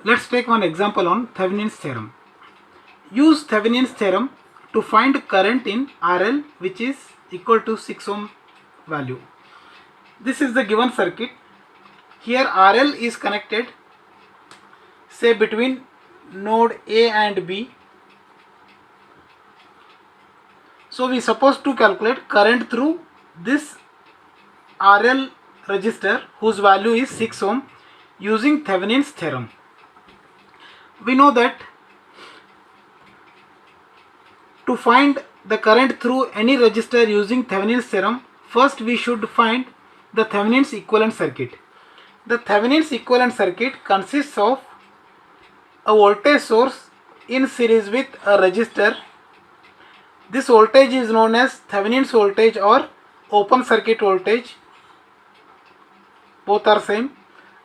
Let's take one example on Thevenin's theorem. Use Thevenin's theorem to find current in RL which is equal to 6 ohm value. This is the given circuit. Here RL is connected, say between node A and B. So we suppose to calculate current through this RL resistor whose value is 6 ohm using Thevenin's theorem. We know that to find the current through any resistor using Thevenin's theorem, first we should find the Thevenin's equivalent circuit. The Thevenin's equivalent circuit consists of a voltage source in series with a resistor. This voltage is known as Thevenin's voltage or open circuit voltage. Both are same.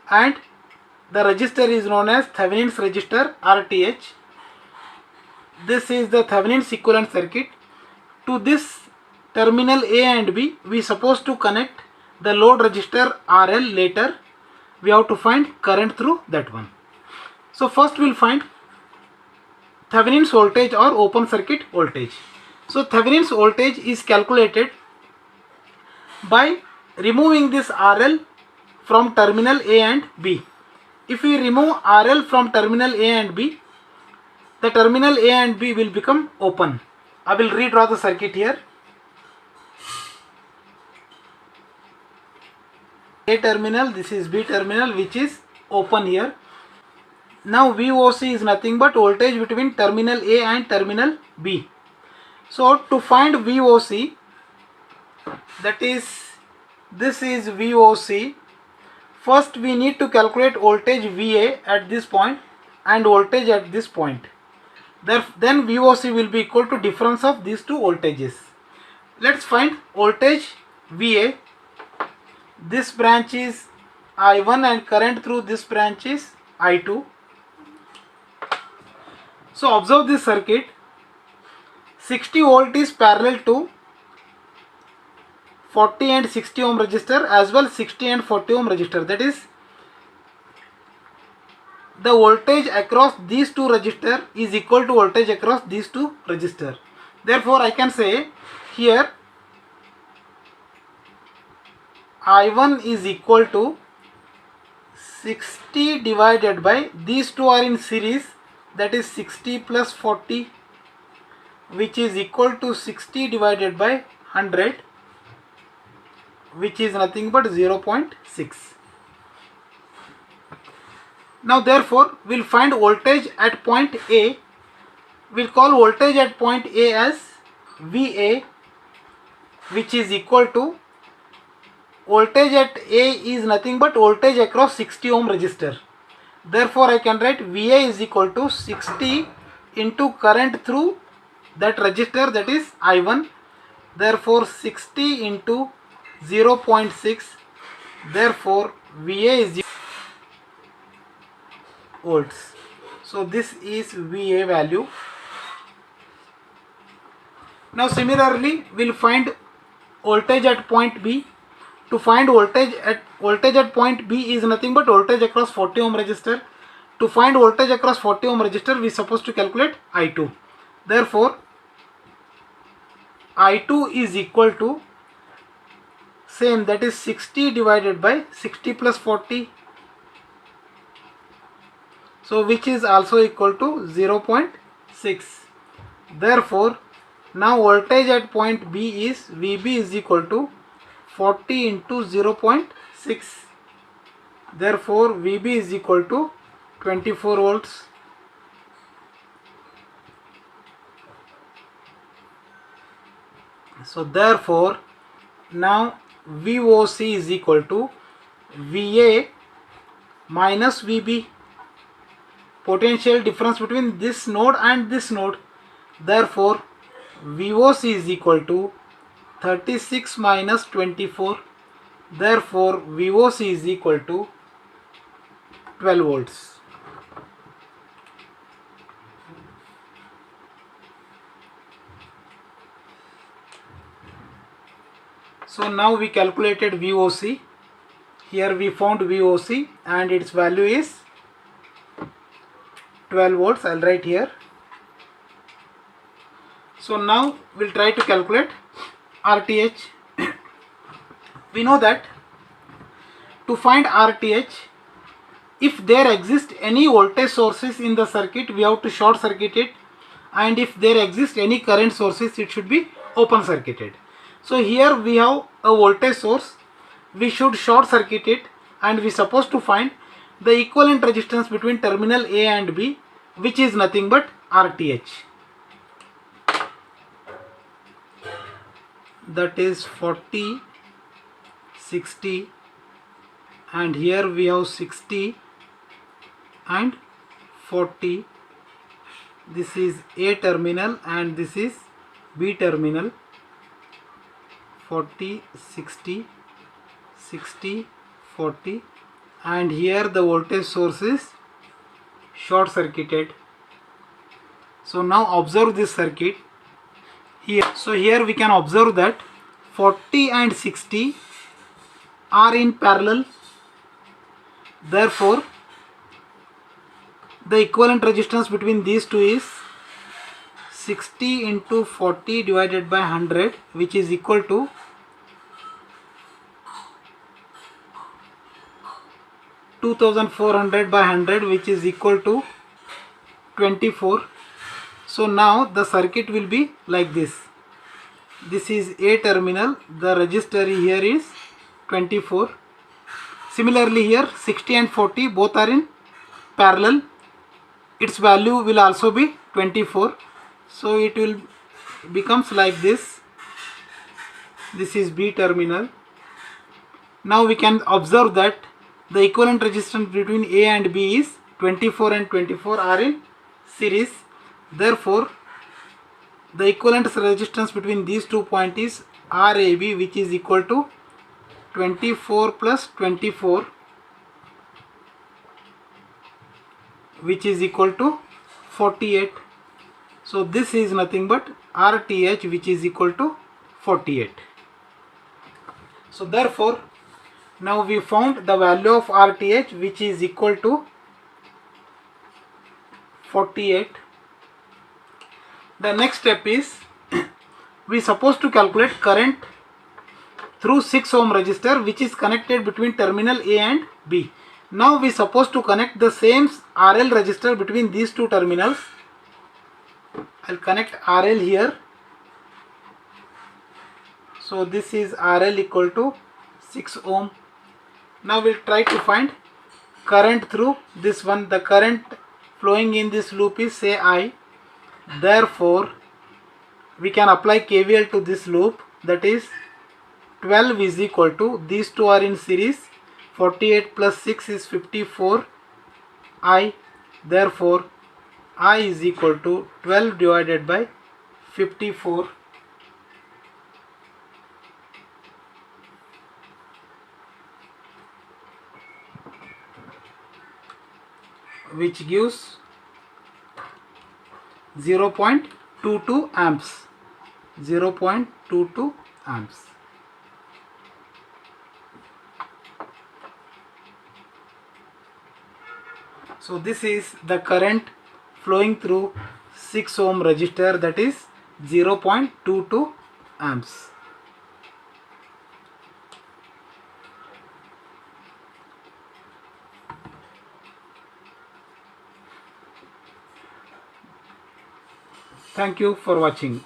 And the resistor is known as Thevenin's resistor RTH. This is the Thevenin's equivalent circuit. To this terminal A and B, we suppose to connect the load resistor RL. Later we have to find current through that one. So first we will find Thevenin's voltage or open circuit voltage. So Thevenin's voltage is calculated by removing this RL from terminal A and B. If we remove RL from terminal A and B, the terminal A and B will become open. I will redraw the circuit here. A terminal, this is B terminal which is open here. Now VOC is nothing but voltage between terminal A and terminal B. So to find VOC, that is, this is VOC. First we need to calculate voltage VA at this point and voltage at this point. Then VOC will be equal to difference of these two voltages. Let's find voltage VA. This branch is I1 and current through this branch is I2. So observe this circuit. 60 volt is parallel to 40 and 60 ohm resistor as well 60 and 40 ohm resistor. That is, the voltage across these two resistor is equal to voltage across these two resistor. Therefore I can say here I1 is equal to 60 divided by, these two are in series, that is 60 plus 40, which is equal to 60 divided by 100, which is nothing but 0.6. Now therefore we will find voltage at point A. We will call voltage at point A as VA, which is equal to, voltage at A is nothing but voltage across 60 ohm resistor. Therefore I can write VA is equal to 60 into current through that resistor, that is I1. Therefore 60 into 0.6. Therefore VA is volts. So this is VA value. Now similarly we will find voltage at point B. To find voltage at point B is nothing but voltage across 40 ohm resistor. To find voltage across 40 ohm resistor, we are supposed to calculate I2. Therefore I2 is equal to same, that is 60 divided by 60 plus 40. So which is also equal to 0.6. Therefore now voltage at point B is VB is equal to 40 into 0.6. Therefore VB is equal to 24 volts. So therefore now VOC is equal to VA minus VB, potential difference between this node and this node. Therefore VOC is equal to 36 minus 24. Therefore VOC is equal to 12 volts. So now we calculated VOC. Here we found VOC and its value is 12 volts. I'll write here. So now we'll try to calculate RTH. We know that to find RTH, if there exist any voltage sources in the circuit, we have to short circuit it, and if there exist any current sources, it should be open circuited. So here we have a voltage source, we should short circuit it, and we supposed to find the equivalent resistance between terminal A and B, which is nothing but RTH. That is 40, 60, and here we have 60 and 40. This is A terminal and this is B terminal. 40, 60, 60, 40, and here the voltage source is short circuited. So now observe this circuit here. So here we can observe that 40 and 60 are in parallel. Therefore, the equivalent resistance between these two is 60 into 40 divided by 100, which is equal to 2400 by 100, which is equal to 24. So now the circuit will be like this. This is A terminal, the resistor here is 24. Similarly here 60 and 40 both are in parallel. Its value will also be 24. So it will becomes like this. This is B terminal. Now we can observe that the equivalent resistance between A and B is 24 and 24 are in series. Therefore, the equivalent resistance between these 2 points is RAB, which is equal to 24 plus 24, which is equal to 48. So this is nothing but RTH, which is equal to 48. So therefore, now we found the value of RTH, which is equal to 48. The next step is we supposed to calculate current through 6 ohm resistor, which is connected between terminal A and B. Now we supposed to connect the same RL resistor between these two terminals. I'll connect RL here. So this is RL equal to 6 ohm. Now we'll try to find current through this one. The current flowing in this loop is say I. Therefore, we can apply KVL to this loop. That is 12 is equal to, these two are in series, 48 plus 6 is 54 I. Therefore, I is equal to 12 divided by 54. Which gives 0.22 amps. 0.22 amps. So this is the current flowing through 6 ohm resistor, that is 0.22 amps. Thank you for watching.